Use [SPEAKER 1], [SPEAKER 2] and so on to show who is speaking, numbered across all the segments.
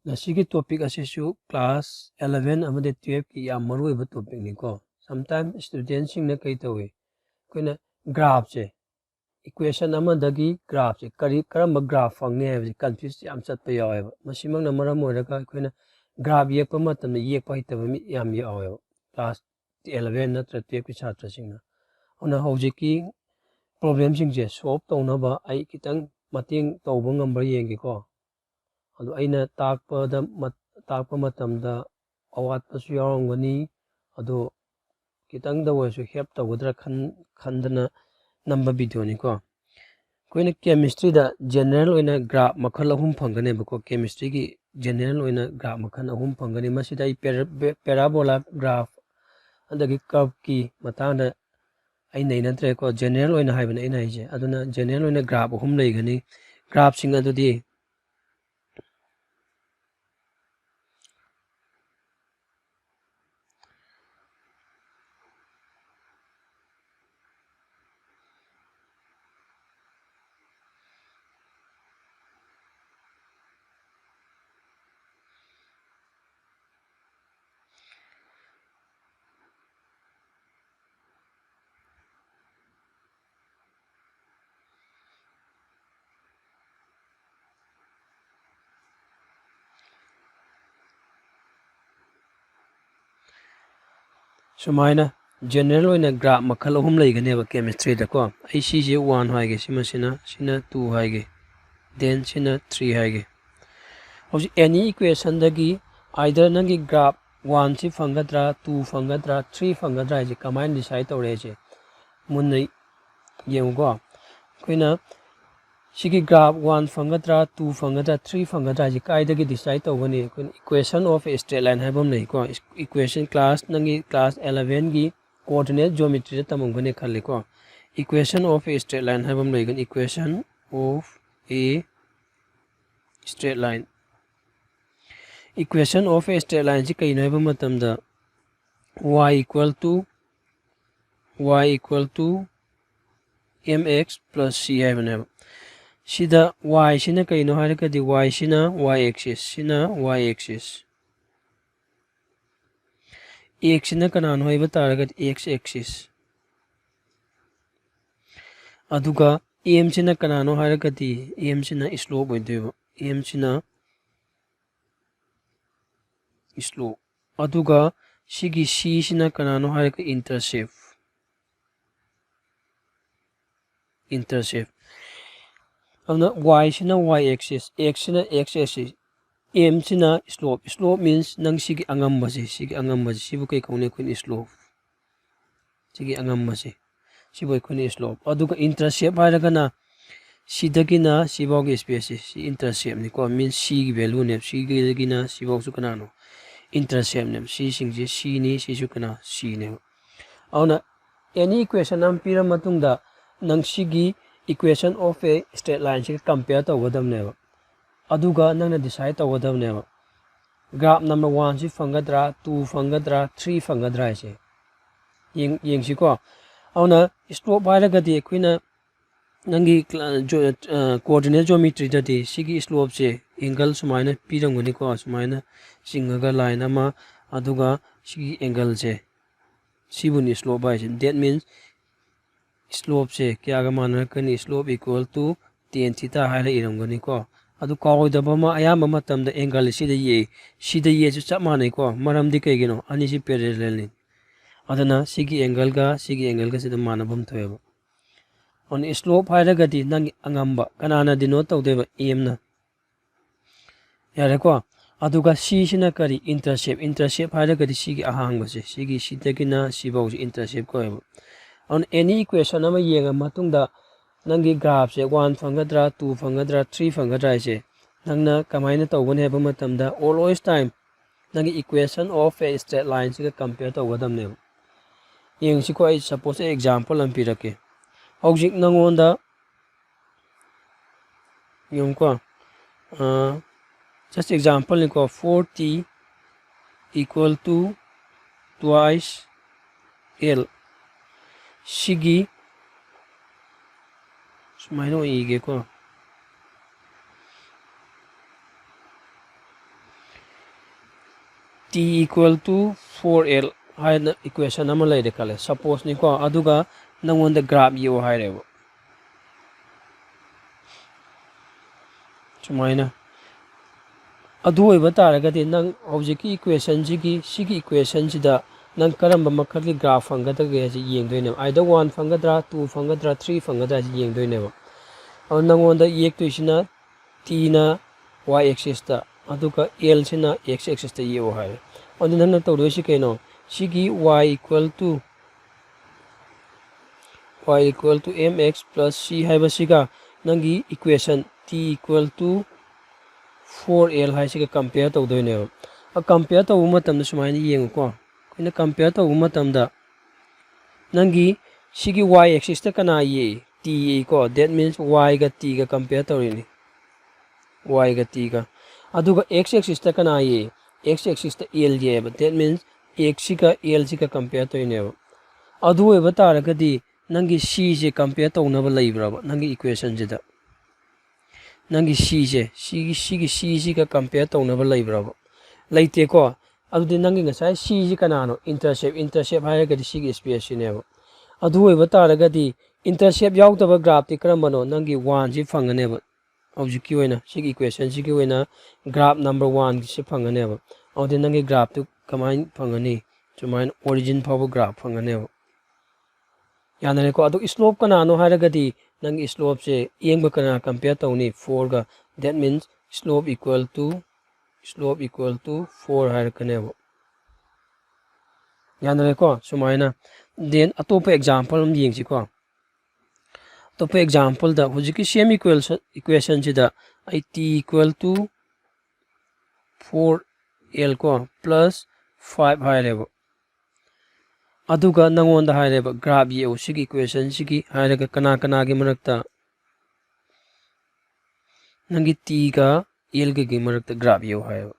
[SPEAKER 1] Nasiki topic asisu class 11 amade 12 ki ya maruiba topic ni ko. Sometimes students sing na kai tawi. Kuna graph che equation amadagi graph che kari karamba graph fangne hai confuse yam chat pa yaw hai. Masimang na maram oiraga kuna graph yekpa matam na yekpa hitaba mi yam yaw hai. Class 11 na 12 ki chatra sing na. Ona hojiki problem sing je solve tawna ba ai kitang mating tawba ngamba yengi ko. ꯑꯗꯨ ꯑꯩꯅ ꯇꯥꯛꯄ ꯃꯇꯝꯗ ꯑꯋꯥꯠꯄꯁꯨ ꯌꯥꯎꯔꯝꯒꯅꯤ ꯑꯗꯣ ꯈꯤꯇꯪꯗ ꯑꯣꯏꯔꯁꯨ help ꯇꯧꯒꯗ꯭ꯔꯥ ꯈꯟꯗꯅ ꯅꯝꯕ ꯚꯤꯗꯤꯑꯣꯅꯤꯀꯣ ꯑꯩꯈꯣꯏꯅ ꯀꯦꯃꯤꯁꯇ꯭ꯔꯤꯗ ꯖꯦꯅꯔꯦꯜ ꯑꯣꯏꯅ ꯒ꯭ꯔꯥꯐ ꯃꯈꯜ 3 ꯐꯪꯒꯅꯦꯕꯀꯣ ꯀꯦꯃꯤꯁꯇ꯭ꯔꯤꯒꯤ ꯖꯦꯅꯔꯦꯜ ꯑꯣꯏꯅ ꯒ꯭ꯔꯥꯐ ꯃꯈꯜ 3 ꯐꯪꯒꯅꯤ ꯃꯁꯤꯗ ꯑꯩ ꯄꯦꯔꯥꯕꯣꯂꯥ ꯒ꯭ꯔꯥꯐ ꯑꯗꯒꯤ ꯀꯔꯚꯀꯤ ꯃꯇꯥꯡꯗ ꯑꯩ ꯅꯩꯅꯗ꯭ꯔꯦꯀꯣ ꯖꯦꯅꯔꯦꯜ ꯑꯣꯏꯅ ꯍꯥꯏꯕꯅꯦ ꯑꯩꯅ ꯍꯥꯏꯁꯦ ꯑꯗꯨꯅ ꯖꯦꯅꯔꯦꯜ ꯑꯣꯏꯅ ꯒ꯭ꯔꯥꯐ 3 ꯂꯩꯒꯅꯤ ꯒ꯭ꯔꯥꯐꯁꯤꯡ ꯑꯗꯨꯗꯤ सुमाइना जनरल ओइना ग्राफ मखल 3 लेगनेबा केमिस्ट्री दको आई सीजे 1 हाइगे सिना 2 हाइगे देन सिना 3 हाइगे हौजी एनी इक्वेशन दगी आइदर नंगी ग्राफ 1 सि फंगद्रा 2 फंगद्रा 3 फंगद्रा जे कमाइन डिसाइड तौरे जे मुन्नै येंगो कोइना सिगी ग्राफ 1 फंगद्रा 2 फंगद्रा 3 फंगद्रा जे काइदगी डिसाइड तौगनी कोइन equation of a straight line हाइबम नै को इक्वेशन क्लास नंगी क्लास 11 गी कोऑर्डिनेट ज्योमेट्री तमंगने खले को equation of a straight line हाइबम लैगन equation of a straight line equation of a straight line जी कई नैबम मतमदा y equal to mx plus c हाइबने सिदा y सिना कइनो हारकदि y सिना y axis x सिना कनान होइबा तारगद x axis अदुगा m सिना कनानो हारकदि m सिना स्लोप होइदेबो m सिना स्लोप अदुगा सिगी c सिना कनानो हारक इंटरसेप्ट अबना y सिना y axis x सिना x axis m सिना slope means नंग सिगी अंगम्बसे सिबु कई कौने कोइन slope सिगी अंगम्बसे सिबु कोइन slope अदुगा इंटरसेप्ट हारगना सिदगिना सिबाउगी स्पेस सि इंटरसेप्ट नि को मीन c की वैल्यू ने c गिना सिबाउ सु कनानो इंटरसेप्ट ने c सिंगजे c नि सिसु कना c ने औना एनी इक्वेशन हम पिरा मतुंगदा नंग सिगी equation of a straight line से कंपेयर तौगदमनेबा अदुगा नंगना डिसाइड तौगदमनेबा ग्राफ नंबर 1 सि फंगद्रा 2 फंगद्रा 3 फंगद्रा से येंगसिको औना स्लोप हारगदि अखुइना नंगी कोऑर्डिनेट ज्योमेट्री ददि सिगी स्लोप से एंगल सुमाइना पिरंगनिको सुमाइना सिंगगा लाइन अमा अदुगा सिगी एंगल से सिबुनि स्लोप बाइसे दैट मीन्स स्लोप से क्या मानकनी slope equal to tan theta हाइला इरंगनी को अदु कावदबमा अयाम मतमदा एंगल सिदा ये सु चप मानै को मरमदि कइगिनो अनि सि पैरेलल नि अदना सिगी एंगल गा सिदा मानबम थोयबो on slope हाइरगदि नंग अंगंबा कनाना दिनो तौदेबा m ना यारे को अदुगा c सिना करी इंटरसेप्ट हाइरगदि सिगी अहांगबसे सिगी सिदगिना सिबाउ इंटरसेप्ट कोयबो on any equation ama yenga matungda nangi graph se 1 fangedra 2 fangedra 3 fangedra se nangna kamaina tawbane heba matamda always time nangi equation of a straight line se compare tawgadam ne yeng si ko I suppose example am pirake object nangonda yong ko just example ni ko 4t equal to twice l सिगी सुमाइनो इगे को t equal to 4l haina equation ama leire kale suppose ni ko aduga nangonda graph yo hairebo sumaina adu oiba taragadi nang hojiki equation sigi equation sida nang karamba makhali graph fangadage ji yengdoine either 1 fangadra 2 fangadra 3 fangadra ji yengdoine ba aw nangonda yektoisina t na y axis ta aduka l sina x axis ta yo hai adu nang tawdoisi keno sigi y equal to mx plus c haiba siga nangi equation t equal to 4l hai siga compare tawdoine a compare tawu matamda sumaini yengu ko ina compare tawu matamda nangi sigi y axis ta kana ye t ko that means y ga t ga compare tawrini y ga t ga aduga x axis ta kana ye x axis ta l je ba that means x ga l siga compare tawine adu eba taragadi nangi c je compare tawnaba leibraba nangi equation jida nangi c je c ga compare tawnaba leibraba leite ko adudi nangi ngasai c ji kanano intercept hairagadi sigi space neba adu eba taragadi intercept yautaba graph ti karambano nangi 1 ji fanganeba objiki oina sigi equation sigi oina graph number 1 gi se fanganeba adu nangi graph tu kamain fangani chumain origin power graph fanganeba yanare ko adu slope kanano hairagadi nangi slope se yengba kana compare tawni 4 ga that means slope equal to 4 hairakaneba yanare ko sumaina then atopa example yengsi ko atopa example da hujiki same equation sida it equal to 4l ko plus 5 haireba aduga nangonda haireba graph ye sigi equation sigi hairaga kana gi marakta nangi t ga l gi marakta graph ye haireba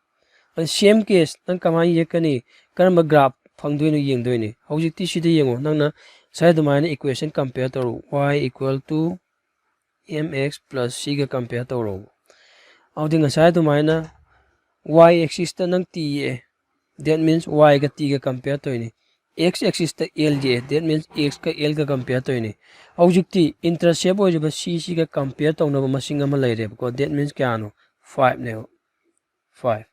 [SPEAKER 1] same case nang kamai yekani karamba graph phangdoino yengdoine hojikti sida yengo nangna sai dumaina equation compare toru y equal to mx plus c ga compare toru audinga sai dumaina y axis ta nang t e that means y ga t ga compare toini x axis ta l je that means x ka l ga compare toini hojikti intercept ojiba c ga compare tawna masing ama leire ko that means kyano 5 ne 5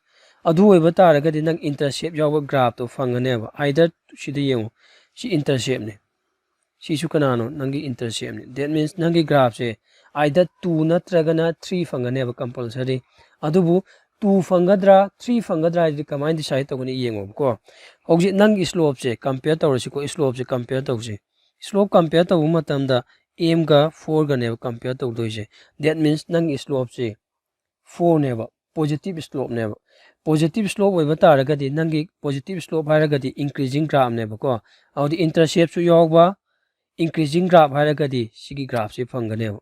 [SPEAKER 1] adu oiba taragadi nang intercept yawa graph to fanganeba either sida yengo si intercept ne si su kanano nangi intercept ne that means nangi graph se either 2 natragana 3 fanganeba compulsory adubu 2 fangadra 3 fangadra di kamai decide tawni yengo ko hojik nangi slope se compare tawrasi ko slope se compare tawsi slope compare tawu matamda m ga 4 ga ne compare tawdoise that means nangi slope se 4 neba positive slope neba positive slope oiba taragadi nangi positive slope hairagadi increasing graph neba ko audi intercept su yawba increasing graph hairagadi sigi graph se fanganeba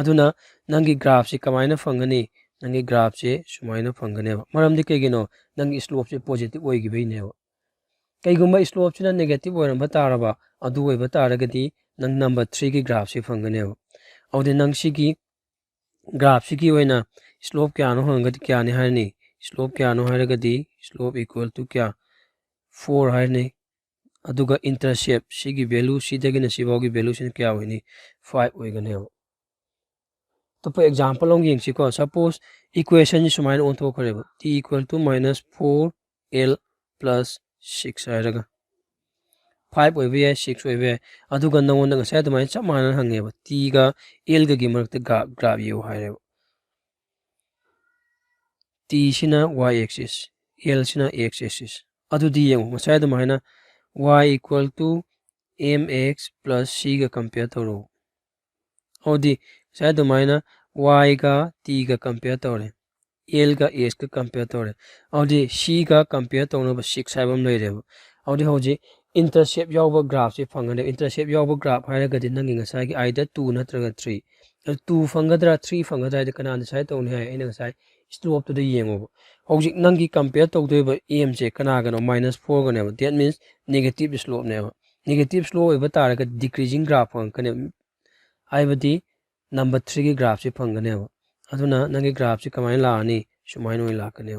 [SPEAKER 1] aduna nangi graph se kamaina fangani nangi graph se sumaina fanganeba maramdi kegino nangi slope se positive oigibai neba kaigumba slope sina negative oiramba taraba adu oiba taragadi nang number 3 gi graph se fanganeba audi nang sigi graph sigi oina slope kyano hangadi kyani harni slope kyano haragadi slope equal to kya 4 harni aduga intercept sigi value sidagina sibogi value sin kya hoini 5 oiganeo to for example ong yengsi ko suppose equation ni sumain on to koreba t equal to minus 4l plus 6 haraga 5 oibe 6 oibe aduga nangon nga sa dumai chamana hangeba t ga l ga gi marakta graph yu hareba t sina y axis l sina x axis adu di yang masai da mahina y equal to mx plus c ga compare toro odi sai da mahina y ga t ga compare tore l ga s ga compare tore odi c ga compare toro ba 6 saibam loi reba odi hoji intercept yawba graph se fangane intercept yawba graph haira ga din nangi ngasai gi either 2 natraga 3 2 fangadra 3 fangadra de kana sai tawni hai ina ngasai slope to the yengo hojik nangi compare to the em je kana ga no -4 ga ne that means negative slope ne negative slope ba tar ga decreasing graph kan ne ai badi number 3 gi graph se phang ga ne aduna nangi graph se kamai la ani sumai noi la ka ne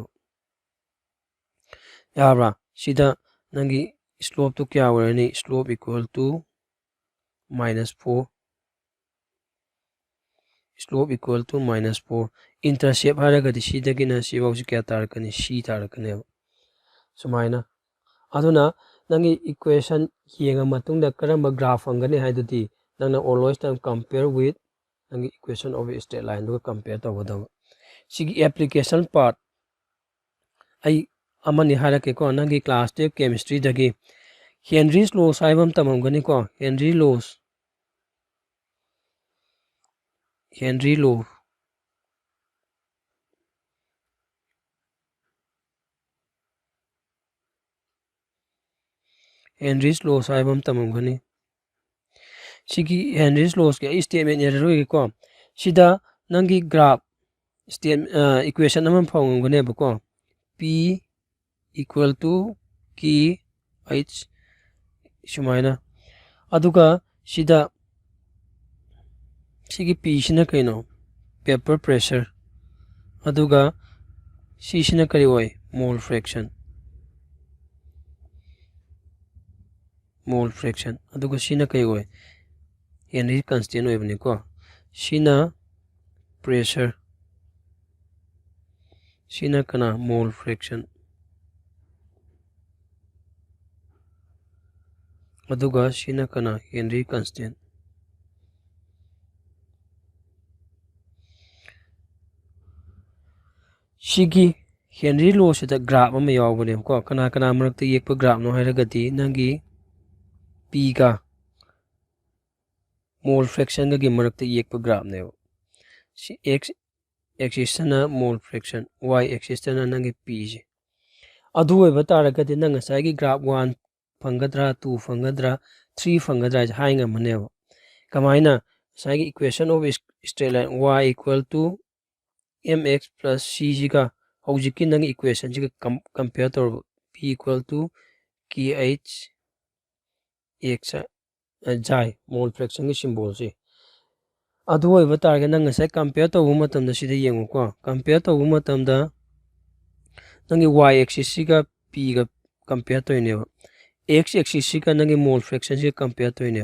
[SPEAKER 1] yabra sida nangi slope to kya warani slope equal to -4 slope equal to -4 intercept haragadi sidagina sibausi kya tarakani c tarakani sumaina aduna nangi equation yenga matungda karamba graph angani haidudi nangna always time compare with nangi equation of a straight line do compare to wadaw sigi application part ai amani harake ko nangi class 10 chemistry dagi Henry's law saibam tamamgani ko Henry law Henry's law saibam tamamgani sigi Henry's laws ke statement error ko sida nangi graph state equation amam phawngane bako p equal to k h sumaina aduga sida sigi p sina kaino paper pressure aduga c sina kari oi mole fraction aduga sina kai oi Henry constant oi bani ko sina pressure sina kana mole fraction aduga sina kana Henry constant sigi Henry law sida graph ama yawbane ko kana marakta yekpa graph no hairagati nangi p ga mole fraction ga gi marakta yekpa graph ne si x axis na mole fraction y axis na nangi p ji adu oiba taragati nang ngasai graph 1 fangadra 2 fangadra 3 fangadra hai ngamane kamaina sai equation of straight line y equal to mx plus c jiga hojiki nang equation jiga compare tor p equal to kh x jai mole fraction gi symbol si adu oiba targa nang ngasai compare to matamda sida yengo ko compare to matamda nangi y axis siga p ga compare to ne x axis siga nangi mole fraction siga compare to ne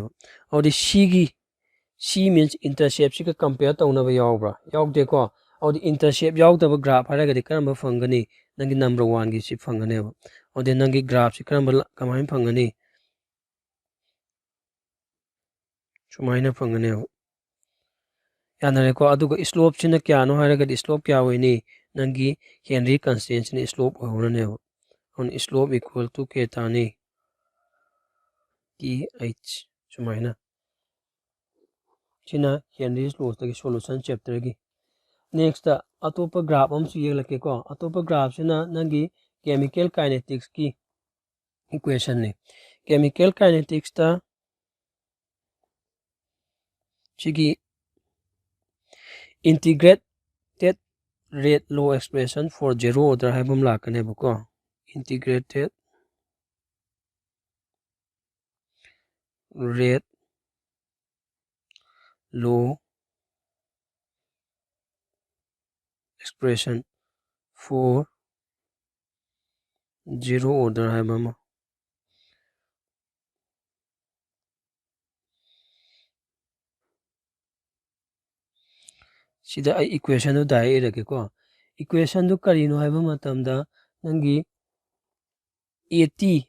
[SPEAKER 1] audi c means intercept siga compare to na ba yawbra yawde ko audi intercept yawdaba graph haragadi karamba fangani nangi number 1 gi si fangane audi nangi graph si karamba kamai fangani sumaina fangane yanare ko aduga slope sina kya no haragadi slope kya hoini nangi Henry constant ni slope horane on slope equal to k tani th sumaina china Henry's law tagi solution chapter gi next atopa graph amsu yeglake ko atopa graph sina nangi chemical kinetics ki equation ne chemical kinetics ta chigi integrated rate law expression for zero order haibam lakane bako integrated rate law expression for zero order haibam sida ai equation do dai rake ko equation do karino haiba matamda nangi 80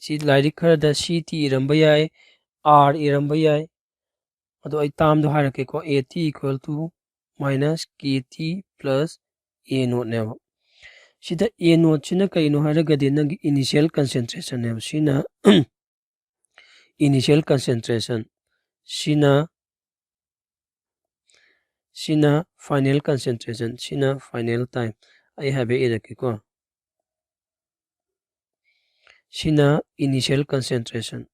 [SPEAKER 1] si lairik khara da ct iramba yai r iramba yai ado ai tam do harake ko 80 equal to minus kt plus a naught ne sida a naught sina kaino haragadi nangi initial concentration ne sina initial concentration sina final concentration sina final time I have a irake ko sina initial concentration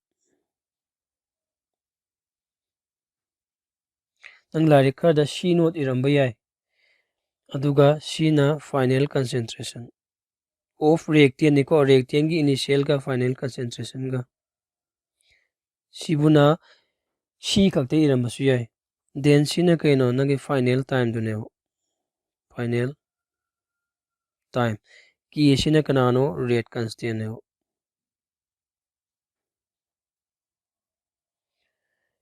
[SPEAKER 1] nang lari kada c naught iramba yai aduga sina final concentration of reactant ni ko reactant gi initial ka final concentration ga sibuna c khakte iramba su yai then sina kaino nagi final time do ne final time K sina kanano rate constant hai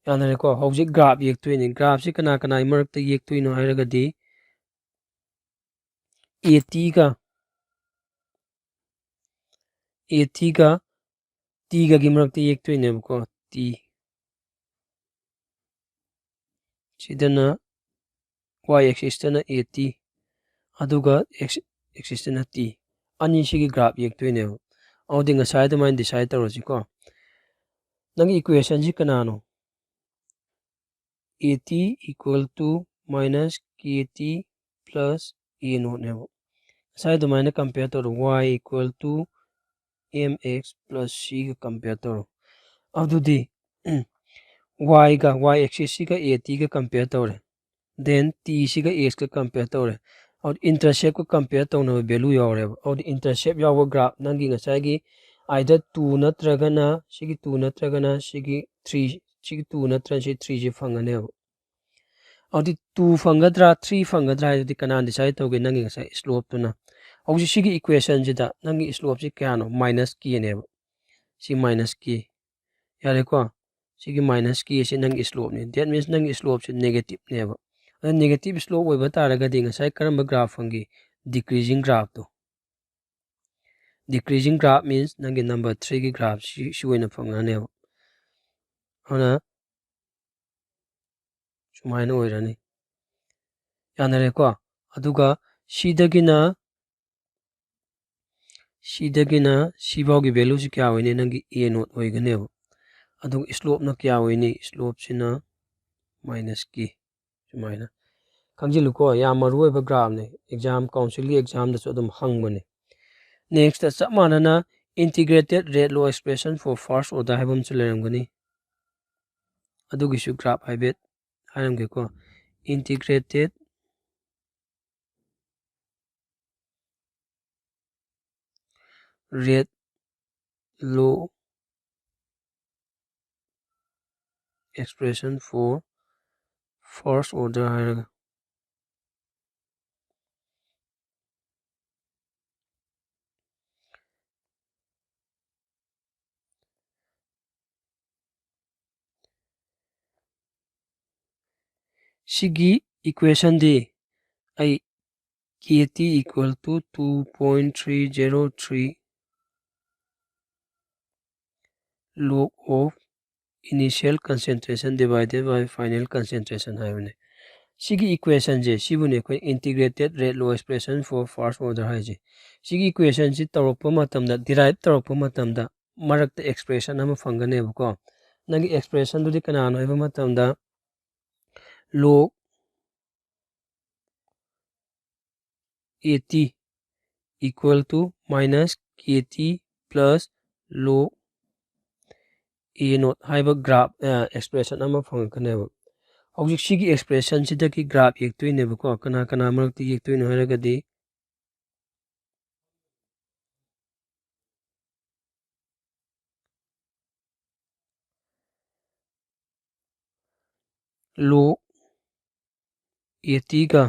[SPEAKER 1] yanare ko hojik graph yektuini graph si kana kana imarakta yektuino hairagadi 80 ka t ga gimarakta yektuine ko t sidana y axis tana 80 aduga x axis tana t ani sigi graph yektuine audi ngasai da main decide tawrosi ko nang equation si kanano 80 equal to minus kt plus a naught ne ngasai da main compare to y equal to mx plus c compare to adudi y ga y axis si ga 80 ga compare to then t si ga x ga compare to और intercept को compare तौना value यावरेब और intercept याव graph नंगी ngसागी either 2 नत्रगना सिगी 2 नत्रगना सिगी 3 सिगी 2 नत्रन सि 3 जे फंगने और 2 फंगद्रा 3 फंगद्रा यदि कना डिसाइड तौगे नंगी ngसा slope तुना और सिगी equation जिदा नंगी slope सि क्यानो minus k ने सि minus k यारे को सिगी minus k सि नंगी slope ने that means नंगी slope सि negative ने negative slope होइबा तारगदि ngasai karamba graph fangi decreasing graph to decreasing graph means nangi number 3 gi graph shi oina phangane ona sumaina oirani yanare ko aduga sidagina sibao gi value si kya hoine nangi a naught oigane adu slope na kya hoine slope sina minus k sumaina kanjilu ko ya maru oiba graph ne exam council exam da so dum hangbane next samana integrated rate law expression for first order haibam chulerangani adugisu graph haibet haramge ko integrated rate law expression for first order hairaga sigi equation di ai kt equal to 2.303 log of initial concentration divided by final concentration haibane sigi equation je sibune ko integrated rate law expression for first order haije sigi equation si tawrokpa matamda derive tawrokpa matamda marakta expression ama fangane ko nangi expression dudi kanano haiba matamda log 80 equal to minus kt plus log a naught haiba graph expression ama fangane hojik sigi expression sidaki graph yektuine ko kana kana marakti yektuine haragadi log 80 ka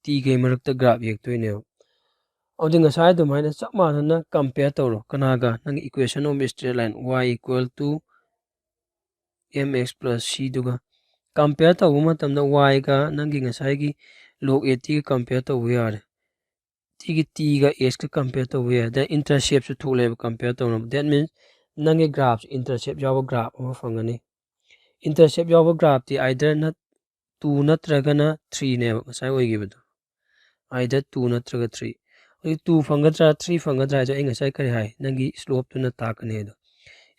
[SPEAKER 1] t ga marakta graph yektuine और दिन side तो minus सब मानना compare तौरो कनागा नंग equation of straight line y equal to mx plus c दुगा compare तौबो मतमदा y का नंगी ngसाइगी log 80 का कंपेयर तौबो यार तिगी t का x का कंपेयर तौबो यार द इंटरसेप्ट सु थोलेब कंपेयर तौनो दैट मींस नंगे ग्राफ इंटरसेप्ट याव ग्राफ अमा फंगनी इंटरसेप्ट याव ग्राफ ती आइदर न 2 नत्रगना 3 ने ngसाइ ओइगिबदो आइदर 2 नत्रगा 3 2 फंगद्रा 3 फंगद्रा जो ngसाइ करि हाइ नंगी स्लोप तुना ताकने दो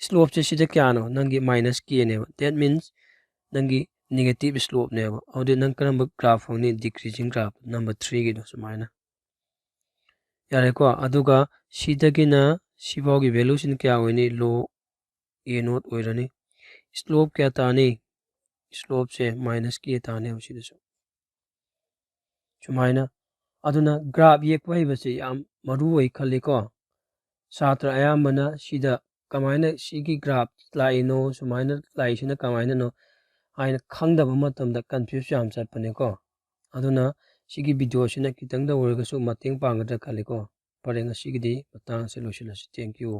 [SPEAKER 1] स्लोप से सिदा क्यानो नंगी माइनस k ने दैट मींस नंगी नेगेटिव स्लोप ने और नंग करम ग्राफ होनी डिक्रीजिंग ग्राफ नंबर 3 गिदो सुमाइना यारे को अदुगा सिदगिना सिबाओगी वैल्यू सिन क्या होनी लो a नॉट ओइरनी स्लोप क्या तानी स्लोप से माइनस k ताने उसिदसु सुमाइना अदुना ग्राफ येकपा हिबसे याम मरु ओइ खल्लेको छात्र अयामबना सिदा कमाइना सिगी ग्राफ लाइनो सुमाइना लाइसिना कमाइना नो आइना खंगदब मतमदा कंफ्यूज याम चतपनेको अदुना सिगी वीडियो सिना खितंग द ओरगसु मतेंग पांगदा खल्लेको ꯐꯔꯦ ꯉꯁꯤꯒꯤꯗꯤ ꯃꯇꯥꯡ ꯑꯁꯤ ꯂꯣꯏꯁꯤꯜꯂꯁꯤ ꯊꯦꯡꯛ ꯌꯨ